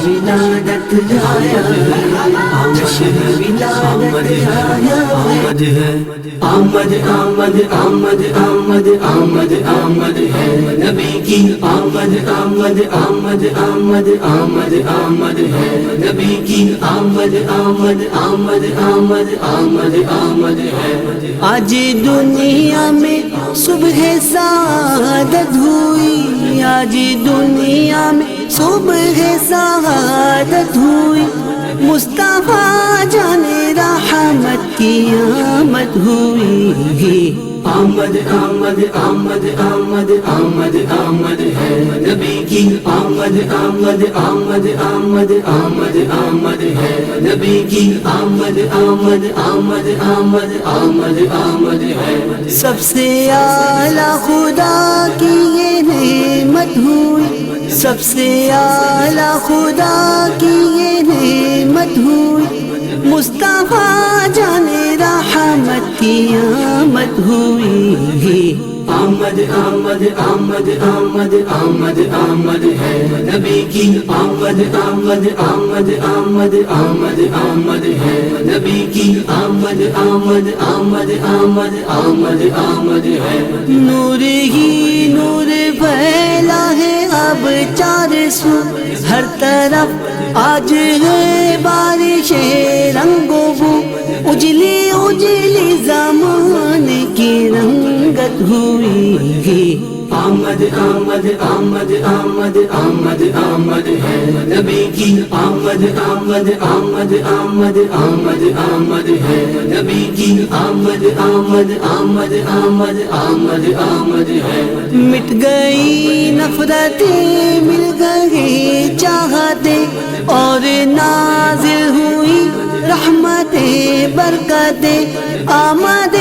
ولادت آیا جشن ولادت آیا آمد ہے آمد آمد آمد آمد آمد آمد ہے نبی کی آمد آمد آمد آمد آمد آمد ہے نبی کی آمد آمد آمد آمد آمد آمد ہے آج دنیا میں صبح سعادت ہوئی آج دنیا میں صبح سعادت ہوئی مصطفیٰ جان رحمت کی آمد ہوئی آمد آمد آمد آمد آمد آمد ہے نبی کی آمد آمد آمد آمد آمد آمد ہے نبی کی آمد آمد آمد آمد آمد آمد ہے سب سے اعلیٰ خدا کی یہ نعمت ہوئی سب سے اعلیٰ خدا کی یہ نعمت ہوئی مصطفیٰ جان رحمت کی آمد ہوئی آمد آمد آمد آمد آمد آمد ہے نبی کی آمد آمد آمد آمد آمد آمد ہے نبی کی آمد آمد آمد آمد آمد آمد ہے نور ہی نور پھیلا ہے اب چار سو ہر طرف آج ہے بارش رنگ و بو اجلی اجلی زمانے کی رنگت ہوئی آمد آمد آمد آمد آمد آمد ہے نبی کی آمد آمد آمد آمد آمد آمد ہے نبی کی آمد آمد آمد آمد آمد آمد ہے مٹ گئی نفرتیں مل گئی چاہتے اور نازل ہوئی رحمتیں برکتیں آمد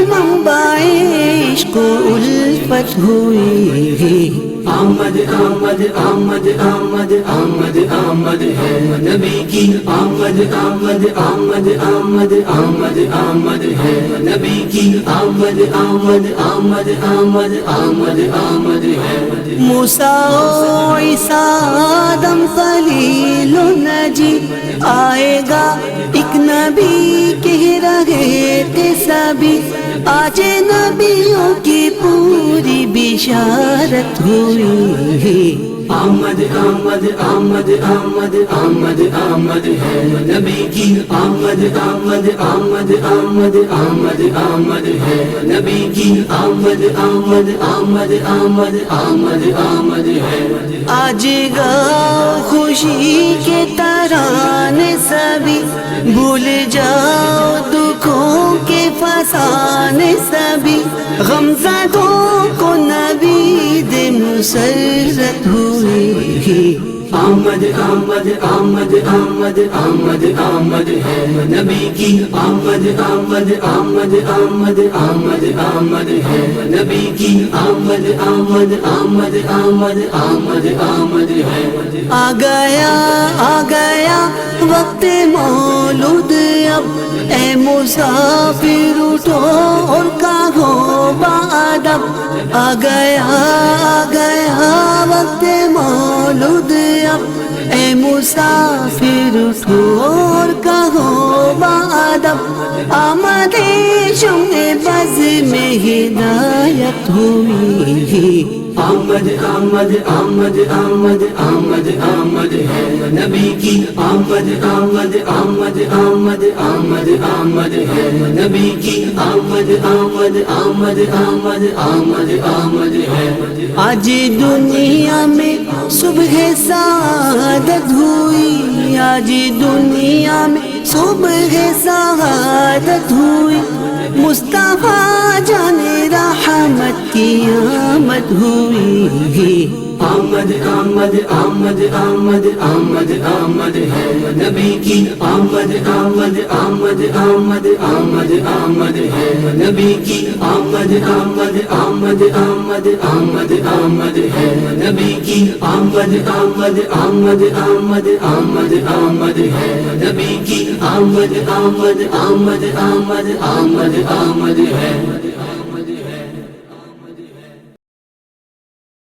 منبع عشق و الفت ہوئی آمد آمد آمد آمد آمد آمد ہے نبی کی آمد آمد آمد آمد آمد آمد ہے نبی کی آمد آمد آمد آمد آمد آمد ہے موسیٰ و عیسیٰ آدم خلیل و نجی آئے گا ایک نبی کہہ رہے تھے سبھی آج نبیوں کی پوری بشارت ہوئی آمد آمد آمد آمد آمد آمد ہے نبی کی آمد آمد آمد آمد آمد آمد ہے نبی کی آمد آمد آمد آمد آمد آمد ہے آج گاؤ خوشی کے ترانے سبھی بھول جاؤ دکھوں کے فسانے سبھی غمزدوں کو نوید مسرت ہوئی آمد آمد آمد آمد آمد آمد ہے نبی کی آمد آمد آمد آمد آمد آمد ہے نبی کی آمد آمد آمد آمد آمد آمد ہے آ گیا وقت مولود اب اے مسافر اٹھو اور کہو بادب آ گیا وقت مولود اب اے مسافر اٹھو اور کہو بادب آمد شمع بز میں ہدایت ہوئی آمد آمد آمد آمد آمد آمد ہے نبی کی آمد آمد آمد آمد آمد آمد ہے نبی کی آمد آمد آمد آمد آمد آمد ہے آج دنیا میں صبح سعادت ہوئی آج دنیا میں صبح سعادت ہوئی مصطفیٰ جان رحمت کی آمد ہوئی آمد آمد آمد آمد آمد آمد ہے نبی کی آمد آمد آمد آمد آمد آمد ہے نبی کی آمد آمد آمد آمد آمد آمد ہے نبی کی آمد آمد آمد آمد آمد آمد ہے نبی کی آمد آمد آمد آمد آمد آمد ہے